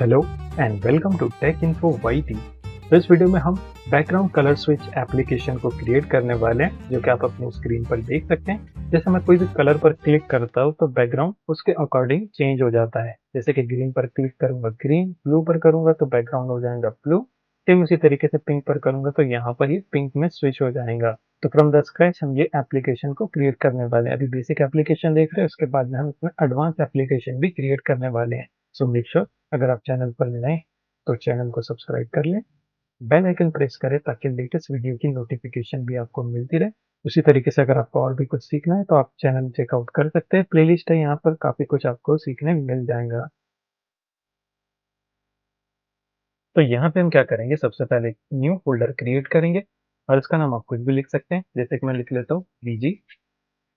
Hello and welcome to Tech Info YT. तो इस video में हम बैकग्राउंड कलर स्विच एप्लीकेशन को क्रिएट करने वाले हैं, जो कि आप अपनी स्क्रीन पर देख सकते हैं। जैसे मैं कोई भी कलर पर क्लिक करता हूँ तो बैकग्राउंड उसके अकॉर्डिंग चेंज हो जाता है। जैसे कि ग्रीन पर क्लिक करूंगा ग्रीन, ब्लू पर करूंगा तो बैकग्राउंड हो जाएगा ब्लू। सेम उसी तरीके से पिंक पर करूंगा तो यहाँ पर ही पिंक में स्विच हो जाएगा। तो फ्रॉम द स्क्रैच हम ये एप्लीकेशन को क्रिएट करने वाले हैं। अभी बेसिक एप्लीकेशन देख रहे हैं, उसके बाद में हम इसमें एडवांस एप्लीकेशन भी क्रिएट करने वाले हैं। सो मेक श्योर अगर आप चैनल पर नए हैं तो चैनल को सब्सक्राइब कर लें, बेल आइकन प्रेस करें ताकि लेटेस्ट वीडियो की नोटिफिकेशन भी आपको मिलती रहे। उसी तरीके से अगर आपको और भी कुछ सीखना है तो आप चैनल चेकआउट कर सकते हैं, प्लेलिस्ट है यहाँ पर, काफी कुछ आपको सीखने मिल जाएगा। तो यहाँ पे हम क्या करेंगे, सबसे पहले एक न्यू फोल्डर क्रिएट करेंगे और इसका नाम आप कुछ भी लिख सकते हैं। जैसे कि मैं लिख लेता हूँ VG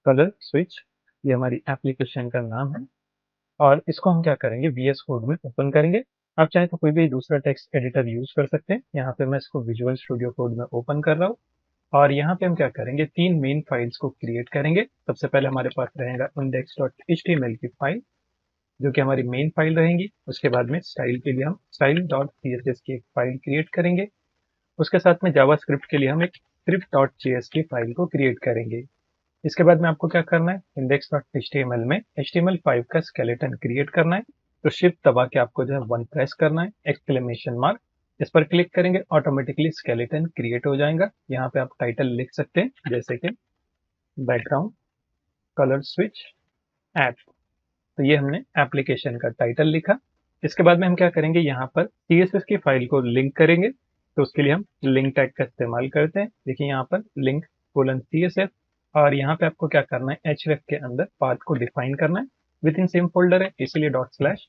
कलर स्विच, ये हमारी एप्लीकेशन का नाम है। और इसको हम क्या करेंगे, VS कोड में ओपन करेंगे। आप चाहे तो कोई भी दूसरा टेक्स्ट एडिटर यूज कर सकते हैं। यहाँ पे मैं इसको विजुअल स्टूडियो कोड में ओपन कर रहा हूँ। और यहाँ पे हम क्या करेंगे, तीन मेन फाइल्स को क्रिएट करेंगे। सबसे पहले हमारे पास रहेगा index.html की फाइल, जो कि हमारी मेन फाइल रहेगी। उसके बाद में स्टाइल के लिए हम style.css की एक फाइल क्रिएट करेंगे। उसके साथ में जावास्क्रिप्ट के लिए हम एक script.js की फाइल को क्रिएट करेंगे। इसके बाद में आपको क्या करना है, index.html में HTML5 का स्केलेटन क्रिएट करना है। तो शिफ्ट दबा के आपको जो है 1 प्रेस करना है, एक्सक्लेमेशन मार्क, इस पर क्लिक करेंगे, ऑटोमेटिकली स्केलेटन क्रिएट हो जाएगा। यहाँ पे आप टाइटल लिख सकते हैं, जैसे कि बैकग्राउंड कलर स्विच ऐप। तो ये हमने एप्लीकेशन का टाइटल लिखा। इसके बाद में हम क्या करेंगे, यहाँ पर CSS की फाइल को लिंक करेंगे। तो उसके लिए हम लिंक टैग का इस्तेमाल करते हैं। देखिए यहाँ पर लिंक :CSS, और यहाँ पे आपको क्या करना है, href के अंदर पाथ को डिफाइन करना है। विद इन सेम फोल्डर है इसीलिए ./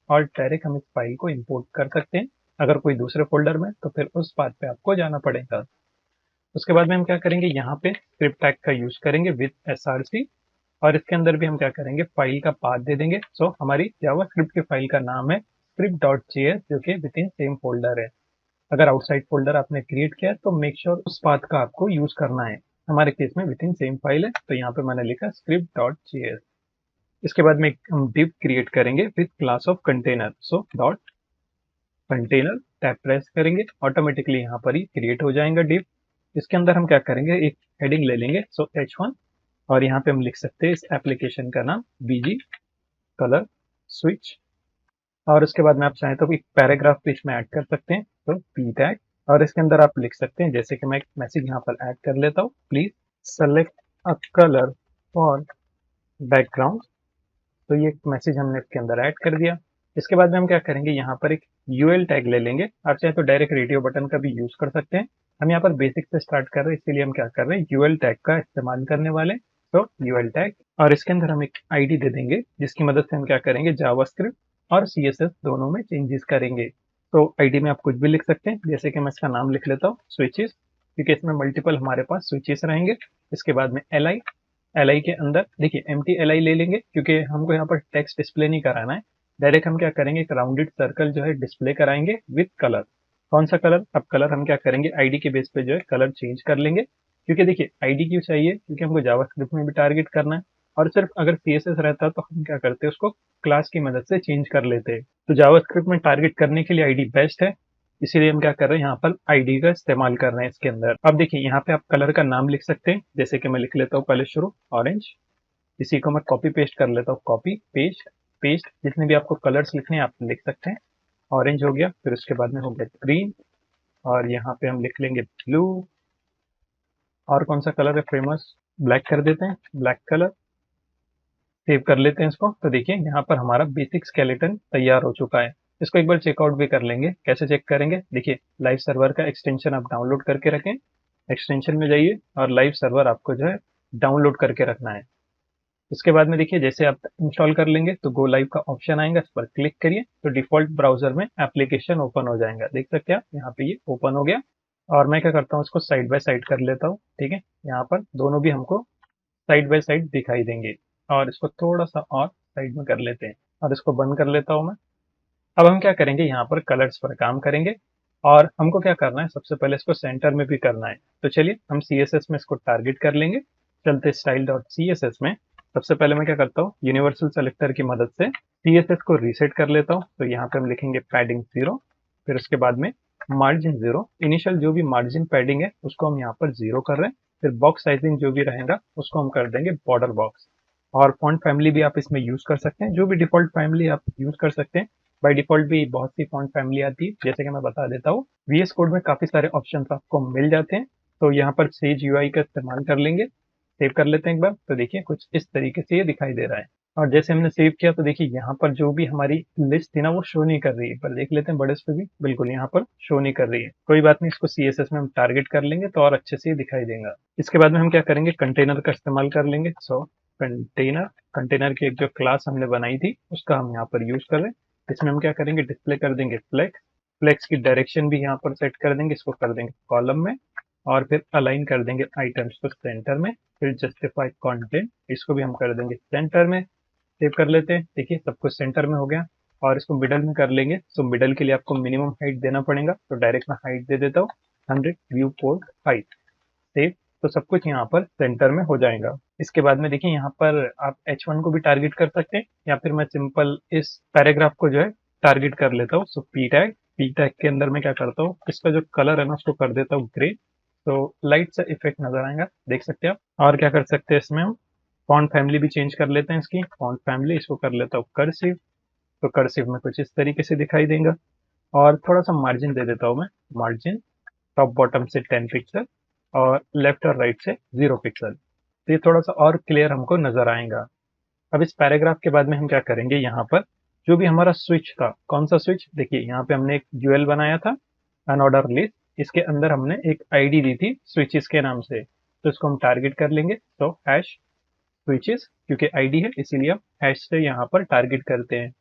और डायरेक्ट हम इस फाइल को इंपोर्ट कर सकते हैं। अगर कोई दूसरे फोल्डर में तो फिर उस पाथ पे आपको जाना पड़ेगा। उसके बाद में हम क्या करेंगे, यहाँ पे स्क्रिप्ट टैग का यूज करेंगे विद src, और इसके अंदर भी हम क्या करेंगे, फाइल का पाथ दे देंगे। सो हमारी जावास्क्रिप्ट की फाइल का नाम है script.js, जो कि विद इन सेम फोल्डर है। अगर आउटसाइड फोल्डर आपने क्रिएट किया है तो मेक श्योर उस पाथ का आपको यूज करना है। हमारे केस में विद इन सेम फाइल है तो यहाँ पे मैंने लिखा script.js। इसके बाद में हम div क्रिएट करेंगे with class of container. So dot container tab press करेंगे, ऑटोमेटिकली यहाँ पर ही क्रिएट हो जाएगा div। इसके अंदर हम क्या करेंगे, एक हेडिंग ले लेंगे, सो h1, और यहाँ पे हम लिख सकते हैं इस एप्लीकेशन का नाम VG कलर स्विच। और उसके बाद में आप चाहें तो एक पैराग्राफ भी इसमें ऐड कर सकते हैं, तो p टैग, और इसके अंदर आप लिख सकते हैं, जैसे कि मैं एक मैसेज यहाँ पर ऐड कर लेता हूँ, please select a colour for background. तो ये मैसेज हमने इसके अंदर ऐड कर दिया। इसके बाद में हम क्या करेंगे, यहाँ पर एक UL टैग ले लेंगे। आप चाहे तो डायरेक्ट रेडियो बटन का भी यूज कर सकते हैं। हम यहाँ पर बेसिक से स्टार्ट कर रहे हैं, इसीलिए हम क्या कर रहे हैं, UL टैग का इस्तेमाल करने वाले हैं। तो UL टैग, और इसके अंदर हम एक ID दे देंगे, जिसकी मदद से हम क्या करेंगे, जावास्क्रिप्ट और CSS दोनों में चेंजेस करेंगे। तो ID में आप कुछ भी लिख सकते हैं, जैसे कि मैं इसका नाम लिख लेता हूँ स्विचेस, क्योंकि इसमें मल्टीपल हमारे पास स्विचेस रहेंगे। इसके बाद में LI के अंदर देखिए empty LI ले लेंगे, क्योंकि हमको यहाँ पर टेक्स्ट डिस्प्ले नहीं कराना है। डायरेक्ट हम क्या करेंगे, एक राउंडेड सर्कल जो है डिस्प्ले कराएंगे विथ कलर। कौन सा कलर, अब कलर हम क्या करेंगे, ID के बेस पे जो है कलर चेंज कर लेंगे। क्योंकि देखिए ID क्यों चाहिए, क्योंकि हमको जावास्क्रिप्ट में भी टारगेट करना है। और सिर्फ अगर CSS रहता तो हम क्या करते, उसको क्लास की मदद से चेंज कर लेते। तो जावास्क्रिप्ट में टारगेट करने के लिए ID बेस्ट है, इसीलिए हम क्या कर रहे हैं, यहाँ पर ID का इस्तेमाल कर रहे हैं इसके अंदर। अब देखिए यहाँ पे आप कलर का नाम लिख सकते हैं, जैसे कि मैं लिख लेता हूँ पहले शुरू ऑरेंज। इसी को मैं कॉपी पेस्ट कर लेता हूँ, कॉपी पेस्ट पेस्ट, जितने भी आपको कलर्स लिखने हैं आप लिख सकते हैं। ऑरेंज हो गया, फिर उसके बाद में हो गया ग्रीन, और यहाँ पे हम लिख लेंगे ब्लू। और कौन सा कलर है फेमस, ब्लैक कर देते हैं, ब्लैक कलर। सेव कर लेते हैं इसको। तो देखिए यहाँ पर हमारा बेसिक स्केलेटन तैयार हो चुका है। इसको एक बार चेकआउट भी कर लेंगे। कैसे चेक करेंगे, देखिए लाइव सर्वर का एक्सटेंशन आप डाउनलोड करके रखें। एक्सटेंशन में जाइए और लाइव सर्वर आपको जो है डाउनलोड करके रखना है। उसके बाद में देखिए जैसे आप इंस्टॉल कर लेंगे तो गो लाइव का ऑप्शन आएगा, इस पर क्लिक करिए तो डिफॉल्ट ब्राउजर में एप्लीकेशन ओपन हो जाएगा। देख सकते हैं आप यहाँ पे ये ओपन हो गया। और मैं क्या करता हूँ, इसको साइड बाय साइड कर लेता हूँ। ठीक है, यहाँ पर दोनों भी हमको साइड बाय साइड दिखाई देंगे। और इसको थोड़ा सा और साइड में कर लेते हैं और इसको बंद कर लेता हूँ मैं। अब हम क्या करेंगे, यहाँ पर कलर्स पर काम करेंगे। और हमको क्या करना है, सबसे पहले इसको सेंटर में भी करना है। तो चलिए हम CSS में इसको टारगेट कर लेंगे। चलते style.css में, सबसे पहले मैं क्या करता हूँ, यूनिवर्सल सेलेक्टर की मदद से CSS को रीसेट कर लेता हूँ। तो यहाँ पे हम लिखेंगे पैडिंग 0, फिर उसके बाद में मार्जिन 0, इनिशियल जो भी मार्जिन पैडिंग है उसको हम यहाँ पर 0 कर रहे हैं। फिर बॉक्स साइजिंग जो भी रहेगा उसको हम कर देंगे बॉर्डर बॉक्स। और फॉन्ट फैमिली भी आप इसमें यूज कर सकते हैं, जो भी डिफॉल्ट फैमिली आप यूज कर सकते हैं। बाय डिफॉल्ट भी बहुत सी फॉन्ट फैमिली आती है, जैसे कि मैं बता देता हूँ। VS कोड में काफी सारे ऑप्शन आपको मिल जाते हैं। तो यहाँ पर सेज UI का इस्तेमाल कर लेंगे। सेव कर लेते हैं एक बार। तो देखिए कुछ इस तरीके से ये दिखाई दे रहा है। और जैसे हमने सेव किया तो देखिए यहाँ पर जो भी हमारी लिस्ट थी ना वो शो नहीं कर रही है। पर देख लेते हैं बड़े पे भी बिल्कुल यहाँ पर शो नहीं कर रही है। कोई बात नहीं, इसको CSS में हम टारगेट कर लेंगे तो और अच्छे से ये दिखाई देगा। इसके बाद में हम क्या करेंगे, कंटेनर का इस्तेमाल कर लेंगे। सो कंटेनर, कंटेनर की एक जो क्लास हमने बनाई थी उसका हम यहाँ पर यूज कर रहे हैं। इसमें हम क्या करेंगे, डिस्प्ले कर देंगे फ्लेक्स। फ्लेक्स की डायरेक्शन भी यहाँ पर सेट कर देंगे, इसको कर देंगे कॉलम में। और फिर अलाइन कर देंगे आइटम्स को सेंटर में। फिर जस्टिफाई कंटेंट, इसको भी हम कर देंगे सेंटर में। सेव कर लेते हैं। देखिए सब कुछ सेंटर में हो गया। और इसको मिडल में कर लेंगे। सो मिडल के लिए आपको मिनिमम हाइट देना पड़ेगा, तो डायरेक्ट मैं हाइट दे देता हूँ 100 व्यू पोर्ट हाइट। सेव। तो सब कुछ यहाँ पर सेंटर में हो जाएगा। इसके बाद में देखिए यहाँ पर आप H1 को भी टारगेट कर सकते हैं, या फिर मैं सिंपल इस पैराग्राफ को जो है टारगेट कर लेता हूँ। सो पी टैग के अंदर मैं क्या करता हूँ, इसका जो कलर है ना उसको कर देता हूँ ग्रे। तो लाइट सा इफेक्ट नजर आएगा, देख सकते हैं आप। और क्या कर सकते हैं इसमें हम, फॉन्ट फैमिली भी चेंज कर लेते हैं। इसकी फॉन्ट फैमिली इसको कर लेता हूँ कर्सिव। तो कर्सिव में कुछ इस तरीके से दिखाई देगा। और थोड़ा सा मार्जिन दे देता हूँ मैं। मार्जिन टॉप बॉटम से 10 पिक्सल और लेफ्ट और राइट से 0 पिक्सल। तो ये थोड़ा सा और क्लियर हमको नजर आएगा। अब इस पैराग्राफ के बाद में हम क्या करेंगे, यहाँ पर जो भी हमारा स्विच था, कौन सा स्विच, देखिए यहाँ पे हमने एक यूएल बनाया था, अनऑर्डर लिस्ट। इसके अंदर हमने एक आईडी दी थी स्विचेस के नाम से। तो इसको हम टारगेट कर लेंगे। तो हैश स्विचेस, क्योंकि आईडी है इसीलिए हम हैश से यहाँ पर टारगेट करते हैं।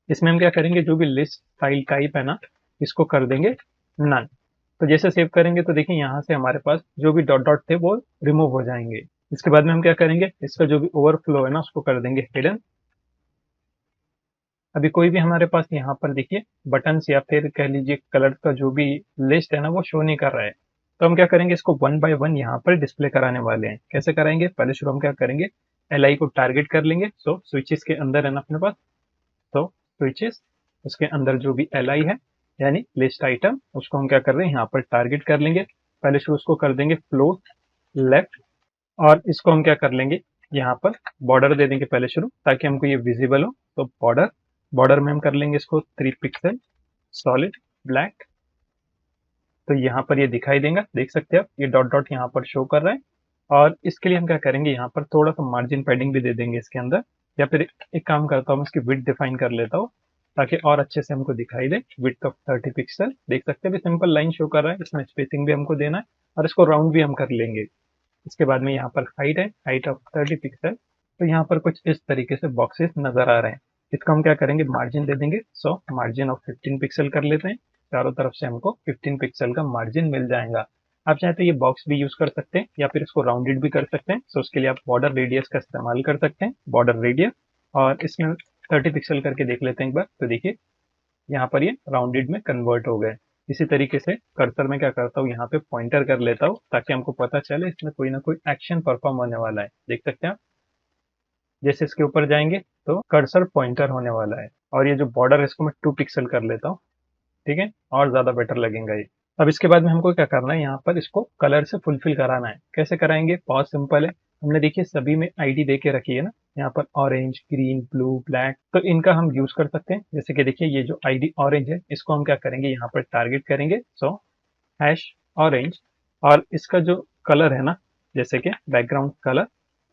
इसमें हम क्या करेंगे, जो भी लिस्ट फाइल टाइप है ना इसको कर देंगे नन। तो जैसे सेव करेंगे तो देखिए यहाँ से हमारे पास जो भी डॉट डॉट थे वो रिमूव हो जाएंगे। इसके बाद में हम क्या करेंगे, इसका जो भी ओवरफ्लो है ना उसको कर देंगे हिडन। अभी कोई भी हमारे पास यहाँ पर देखिए बटन्स या फिर कह लीजिए कलर का जो भी लिस्ट है ना वो शो नहीं कर रहा है। तो हम क्या करेंगे, इसको वन बाय वन यहाँ पर डिस्प्ले कराने वाले हैं। कैसे कराएंगे, पहले शुरू हम क्या करेंगे, LI को टारगेट कर लेंगे। सो स्विचेस के अंदर है ना अपने पास, तो स्विचेस उसके अंदर जो भी LI है यानी लिस्ट आइटम, उसको हम क्या कर रहे हैं यहाँ पर टारगेट कर लेंगे। पहले शुरू उसको कर देंगे फ्लोट लेफ्ट। और इसको हम क्या कर लेंगे, यहाँ पर बॉर्डर दे देंगे पहले शुरू, ताकि हमको ये विजिबल हो। तो बॉर्डर, बॉर्डर में हम कर लेंगे इसको 3 पिक्सल सॉलिड ब्लैक। तो यहाँ पर ये दिखाई देगा, देख सकते हैं आप, ये डॉट डॉट यहाँ पर शो कर रहा है। और इसके लिए हम क्या करेंगे, यहाँ पर थोड़ा सा मार्जिन पैडिंग भी दे देंगे इसके अंदर। या फिर एक काम करता हूँ, इसकी विड्थ डिफाइन कर लेता हूँ ताकि और अच्छे से हमको दिखाई दे। विड्थ ऑफ 30 पिक्सल, देख सकते हैं सिंपल लाइन शो कर रहा है। इसमें स्पेसिंग भी हमको देना है और इसको राउंड भी हम कर लेंगे। इसके बाद में यहाँ पर हाइट है, हाइट ऑफ 30 पिक्सल। तो यहाँ पर कुछ इस तरीके से बॉक्सेस नजर आ रहे हैं। इसका हम क्या करेंगे, मार्जिन दे देंगे। सो मार्जिन ऑफ 15 पिक्सल कर लेते हैं। चारों तरफ से हमको 15 पिक्सल का मार्जिन मिल जाएगा। आप चाहे तो ये बॉक्स भी यूज कर सकते हैं या फिर इसको राउंडेड भी कर सकते हैं। सो उसके लिए आप बॉर्डर रेडियस का इस्तेमाल कर सकते हैं, बॉर्डर रेडियस। और इसमें 30 पिक्सल करके देख लेते हैं एक बार। तो देखिए यहाँ पर ये राउंडेड में कन्वर्ट हो गए। इसी तरीके से कर्सर में क्या करता हूँ, यहाँ पे पॉइंटर कर लेता हूँ ताकि हमको पता चले इसमें कोई ना कोई एक्शन परफॉर्म होने वाला है। देख सकते हैं आप, जैसे इसके ऊपर जाएंगे तो कर्सर पॉइंटर होने वाला है। और ये जो बॉर्डर है इसको मैं 2 पिक्सल कर लेता हूँ, ठीक है, और ज्यादा बेटर लगेगा ये। अब इसके बाद में हमको क्या करना है, यहाँ पर इसको कलर से फुलफिल कराना है। कैसे कराएंगे, बहुत सिंपल है। हमने देखिए सभी में आईडी दे के रखी है ना, यहाँ पर ऑरेंज ग्रीन ब्लू ब्लैक, तो इनका हम यूज कर सकते हैं। जैसे कि देखिए ये जो आईडी ऑरेंज है इसको हम क्या करेंगे, यहाँ पर टारगेट करेंगे। सो हैश ऑरेंज। और इसका जो कलर है ना, जैसे कि बैकग्राउंड कलर,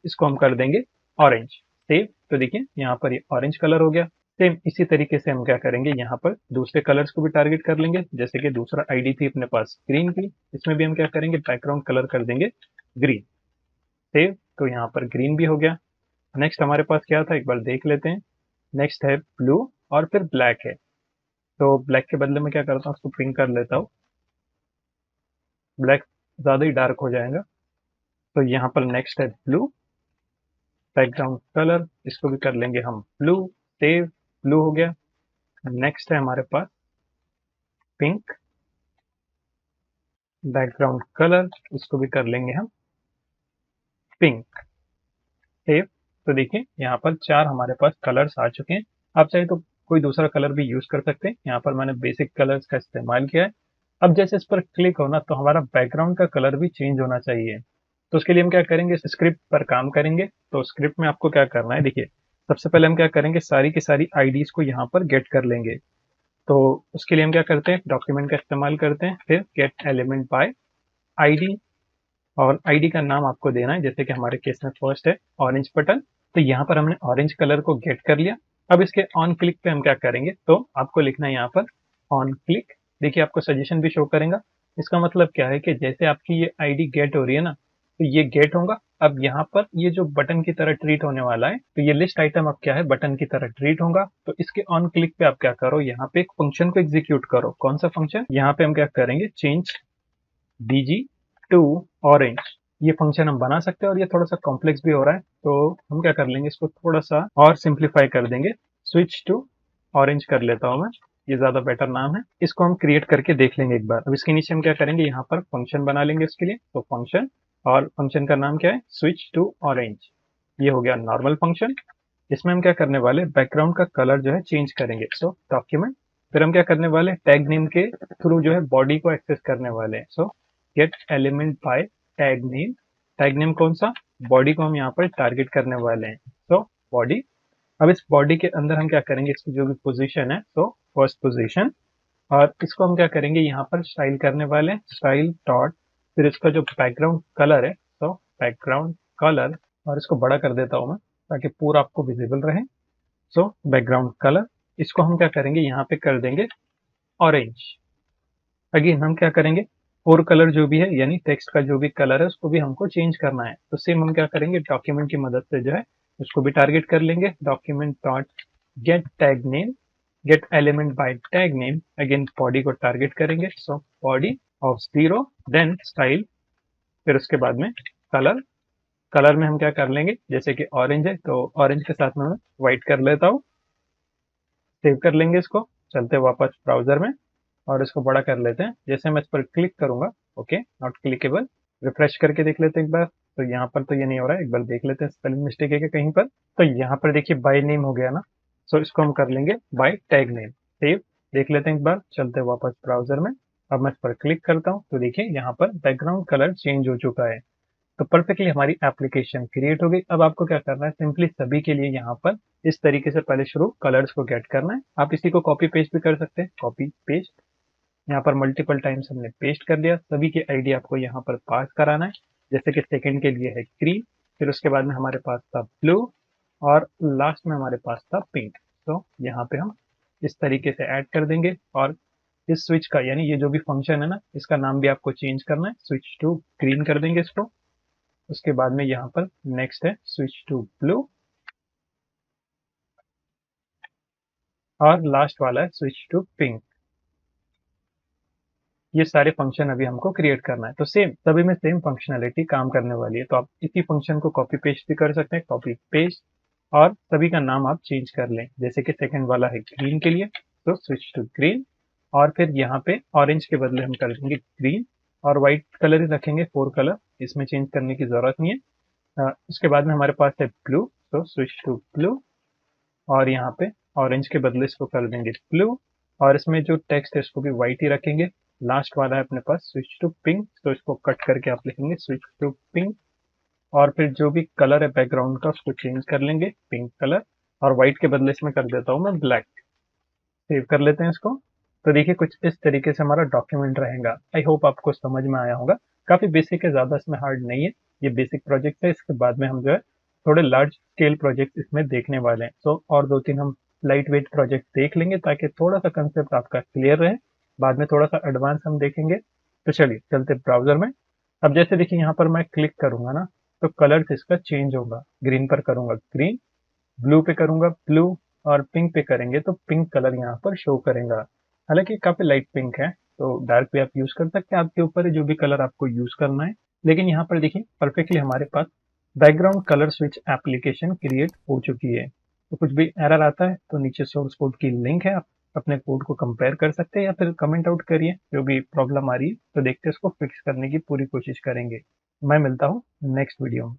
इसको हम कर देंगे ऑरेंज। सेव। तो देखिए यहाँ पर ये ऑरेंज कलर हो गया। सेम इसी तरीके से हम क्या करेंगे, यहाँ पर दूसरे कलर्स को भी टारगेट कर लेंगे। जैसे कि दूसरा आईडी थी अपने पास ग्रीन की, इसमें भी हम क्या करेंगे, बैकग्राउंड कलर कर देंगे ग्रीन। सेव। तो यहाँ पर ग्रीन भी हो गया। नेक्स्ट हमारे पास क्या था, एक बार देख लेते हैं। नेक्स्ट है ब्लू और फिर ब्लैक है। तो ब्लैक के बदले में क्या करता हूँ, उसको पिंक कर लेता हूँ। ब्लैक ज्यादा ही डार्क हो जाएगा। तो यहाँ पर नेक्स्ट है ब्लू, बैकग्राउंड कलर इसको भी कर लेंगे हम ब्लू। सेव। ब्लू हो गया। नेक्स्ट है हमारे पास पिंक, बैकग्राउंड कलर इसको भी कर लेंगे हम पिंक। सेव। तो देखिए यहाँ पर 4 हमारे पास कलर्स आ चुके हैं। आप चाहे तो कोई दूसरा कलर भी यूज़ कर सकते हैं। यहाँ पर मैंने बेसिक कलर्स का इस्तेमाल किया है। अब जैसे इस पर क्लिक हो ना तो हमारा बैकग्राउंड का कलर भी चेंज होना चाहिए। तो उसके लिए हम क्या करेंगे, स्क्रिप्ट पर काम करेंगे। तो स्क्रिप्ट में आपको क्या करना है, देखिए सबसे पहले हम क्या करेंगे, सारी की सारी आईडीज़ को यहाँ पर गेट कर लेंगे। तो उसके लिए हम क्या करते हैं, डॉक्यूमेंट का इस्तेमाल करते हैं, फिर गेट एलिमेंट बाय आईडी, और आईडी का नाम आपको देना है, जैसे कि हमारे केस में फर्स्ट है ऑरेंज बटन। तो यहाँ पर हमने ऑरेंज कलर को गेट कर लिया। अब इसके ऑन क्लिक पे हम क्या करेंगे, तो आपको लिखना है यहाँ पर ऑन क्लिक। देखिए आपको सजेशन भी शो करेगा। इसका मतलब क्या है कि जैसे आपकी ये आईडी गेट हो रही है ना, तो ये गेट होगा। अब यहाँ पर ये जो बटन की तरह ट्रीट होने वाला है, तो ये लिस्ट आइटम अब क्या है, बटन की तरह ट्रीट होगा। तो इसके ऑन क्लिक पे आप क्या करो, यहाँ पे एक फंक्शन को एग्जीक्यूट करो। कौन सा फंक्शन, यहाँ पे हम क्या करेंगे, चेंज dg टू ऑरेंज। ये फंक्शन हम बना सकते हैं और ये थोड़ा सा कॉम्प्लेक्स भी हो रहा है, तो हम क्या कर लेंगे, इसको थोड़ा सा और सिंप्लीफाई कर देंगे। स्विच टू ऑरेंज कर लेता हूं मैं, ये ज्यादा बेटर नाम है। इसको हम क्रिएट करके देख लेंगे एक बार। अब इसके नीचे हम क्या करेंगे, यहाँ पर फंक्शन बना लेंगे इसके लिए। तो फंक्शन, और फंक्शन का नाम क्या है, स्विच टू ऑरेंज। ये हो गया नॉर्मल फंक्शन। इसमें हम क्या करने वाले, बैकग्राउंड का कलर जो है चेंज करेंगे। सो डॉक्यूमेंट, फिर हम क्या करने वाले, टैग नेम के थ्रू जो है बॉडी को एक्सेस करने वाले हैं। सो gate element by tag name. Tag name कौन सा, बॉडी को हम यहाँ पर टारगेट करने वाले हैं। सो बॉडी, अब इस बॉडी के अंदर हम क्या करेंगे, इसकी जो भी पोजीशन है, सो फर्स्ट पोजीशन। और इसको हम क्या करेंगे, यहाँ पर स्टाइल करने वाले हैं, स्टाइल डॉट, फिर इसका जो बैकग्राउंड कलर है, सो बैकग्राउंड कलर, और इसको बड़ा कर देता हूँ मैं ताकि पूरा आपको विजिबल रहे। सो बैकग्राउंड कलर, इसको हम क्या करेंगे, यहाँ पे कर देंगे ऑरेंज। अगेन हम क्या करेंगे, और कलर जो भी है, यानी टेक्स्ट का जो भी कलर है उसको भी हमको चेंज करना है। तो सेम हम क्या करेंगे, डॉक्यूमेंट की मदद से जो है उसको भी टारगेट कर लेंगे। Document dot get tag name, get element by tag name. Again body को टारगेट करेंगे, so body of 0, then style, फिर उसके बाद में कलर। कलर में हम क्या कर लेंगे, जैसे कि ऑरेंज है तो ऑरेंज के साथ में मैं व्हाइट कर लेता हूँ। सेव कर लेंगे इसको, चलते वापस ब्राउजर में और इसको बड़ा कर लेते हैं। जैसे मैं इस पर क्लिक करूंगा, ओके नॉट क्लिकेबल, रिफ्रेश करके देख लेते हैं एक बार। तो यहाँ पर तो ये नहीं हो रहा है, एक बार देख लेते हैं स्पेलिंग मिस्टेक है क्या कहीं पर। तो यहाँ पर देखिए बाय नेम हो गया ना, सो इसको हम कर लेंगे बाय टैग नेम। सेव, देख लेते हैं एक बार, चलते हैं वापस ब्राउजर में। अब मैं इस पर क्लिक करता हूँ तो देखिए यहाँ पर बैकग्राउंड कलर चेंज हो चुका है। तो परफेक्टली हमारी एप्लीकेशन क्रिएट हो गई। अब आपको क्या करना है, सिंपली सभी के लिए यहाँ पर इस तरीके से पहले शुरू कलर्स को गेट करना है। आप इसी को कॉपी पेस्ट भी कर सकते हैं, कॉपी पेस्ट। यहाँ पर मल्टीपल टाइम्स हमने पेस्ट कर दिया। सभी की आईडी आपको यहाँ पर पास कराना है। जैसे कि सेकंड के लिए है ग्रीन, फिर उसके बाद में हमारे पास था ब्लू, और लास्ट में हमारे पास था पिंक। तो यहाँ पे हम इस तरीके से ऐड कर देंगे। और इस स्विच का, यानी ये जो भी फंक्शन है ना, इसका नाम भी आपको चेंज करना है, स्विच टू ग्रीन कर देंगे इसको। उसके बाद में यहाँ पर नेक्स्ट है स्विच टू ब्लू, और लास्ट वाला है स्विच टू पिंक। ये सारे फंक्शन अभी हमको क्रिएट करना है। तो सेम सभी में सेम फंक्शनैलिटी काम करने वाली है। तो आप इसी फंक्शन को कॉपी पेस्ट भी कर सकते हैं, कॉपी पेस्ट, और सभी का नाम आप चेंज कर लें। जैसे कि सेकंड वाला है ग्रीन के लिए, तो स्विच टू ग्रीन, और फिर यहाँ पे ऑरेंज के बदले हम कर देंगे ग्रीन, और व्हाइट कलर ही रखेंगे, 4 कलर, इसमें चेंज करने की जरूरत नहीं है। उसके बाद में हमारे पास है ब्लू, तो स्विच टू ब्लू, और यहाँ पे ऑरेंज के बदले इसको कर देंगे ब्लू, और इसमें जो टेक्स्ट है इसको भी व्हाइट ही रखेंगे। लास्ट वाला है अपने पास स्विच टू पिंक, तो इसको कट करके आप लिखेंगे स्विच टू पिंक, और फिर जो भी कलर है बैकग्राउंड का उसको चेंज कर लेंगे पिंक कलर, और व्हाइट के बदले इसमें कर देता हूँ मैं ब्लैक। सेव कर लेते हैं इसको। तो देखिए कुछ इस तरीके से हमारा डॉक्यूमेंट रहेगा। आई होप आपको समझ में आया होगा। काफी बेसिक है, ज्यादा इसमें हार्ड नहीं है। ये बेसिक प्रोजेक्ट है, इसके बाद में हम जो है थोड़े लार्ज स्केल प्रोजेक्ट इसमें देखने वाले हैं। सो और 2-3 हम लाइट वेट प्रोजेक्ट देख लेंगे ताकि थोड़ा सा कंसेप्ट आपका क्लियर रहे। बाद में थोड़ा सा एडवांस हम देखेंगे। तो चलिए चलते ब्राउजर में। अब जैसे देखिए यहाँ पर मैं क्लिक करूंगा ना, तो कलर इसका चेंज होगा। ग्रीन पर करूंगा ग्रीन, ब्लू पे करूंगा ब्लू, और पिंक पे करेंगे तो पिंक कलर यहाँ पर शो करेगा। हालांकि काफी लाइट पिंक है, तो डार्क भी आप यूज कर सकते हैं, आपके ऊपर है जो भी कलर आपको यूज करना है। लेकिन यहाँ पर देखिए परफेक्टली हमारे पास background colour switch application create हो चुकी है। तो कुछ भी एरर आता है तो नीचे सोर्स कोड की लिंक है, आप अपने कोड को कंपेयर कर सकते हैं, या फिर कमेंट आउट करिए जो भी प्रॉब्लम आ रही है, तो देखते हैं उसको फिक्स करने की पूरी कोशिश करेंगे। मैं मिलता हूँ नेक्स्ट वीडियो में।